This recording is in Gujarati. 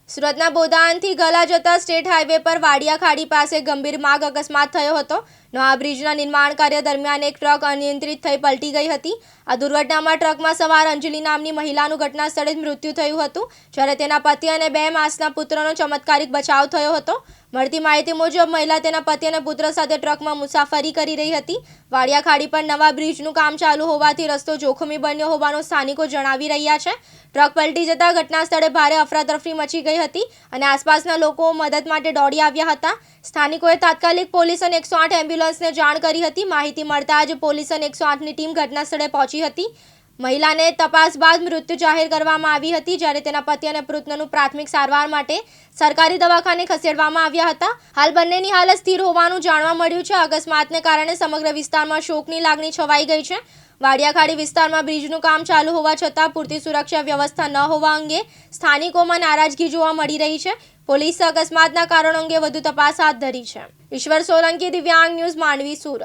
સુરતના બોદાણથી ગલા જતા સ્ટેટ હાઈવે પર વાડિયા ખાડી પાસે ગંભીર માર્ગ અકસ્માત થયો હતો। નવા બ્રિજના નિર્માણ કાર્ય દરમિયાન એક ટ્રક અનિયંત્રિત થઈ પલટી ગઈ હતી। આ દુર્ઘટનામાં ટ્રકમાં સવાર અંજલિ નામની મહિલાનું ઘટના સ્થળે જ મૃત્યુ થયું હતું, જ્યારે તેના પતિ અને 2 માસના પુત્રનો ચમત્કારિક બચાવ થયો હતો। મળતી માહિતી મુજબ મહિલા તેના પતિ અને પુત્ર સાથે ટ્રકમાં મુસાફરી કરી રહી હતી। વાડિયા ખાડી પર નવા બ્રિજનું કામ ચાલુ હોવાથી રસ્તો જોખમી બન્યો હોવાનું સ્થાનિકો જણાવી રહ્યા છે। ટ્રક પલટી જતા ઘટના સ્થળે ભારે અફરાતફરી મચી ગઈ હતી અને આસપાસના લોકો મદદ માટે દોડી આવ્યા હતા। સ્થાનિકોએ તાત્કાલિક પોલીસ અને 108 એમ્બ્યુલન્સને જાણ કરી હતી। માહિતી મળતા જ પોલીસ અને 108ની ટીમ ઘટના સ્થળે પહોંચી હતી। મહિલાને તપાસ બાદ મૃત્યુ જાહેર કરવામાં આવી હતી, જ્યારે તેના પતિ અને પુત્રનું પ્રાથમિક સારવાર માટે સરકારી દવાખાને ખસેડવામાં આવ્યા હતા। હાલ બંનેની હાલત સ્થિર હોવાનું જાણવા મળ્યું છે। અકસ્માતને કારણે સમગ્ર વિસ્તારમાં શોકની લાગણી છવાઈ ગઈ છે। વાડિયા ખાડી વિસ્તારમાં બ્રિજનું કામ ચાલુ હોવા છતાં પૂરતી સુરક્ષા વ્યવસ્થા ન હોવા અંગે સ્થાનિકોમાં નારાજગી જોવા મળી રહી છે। પોલીસે અકસ્માતના કારણો અંગે વધુ તપાસ હાથ ધરી છે। ઈશ્વર સોલંકી, દિવ્યાંગ ન્યૂઝ, માંડવી, સુરત।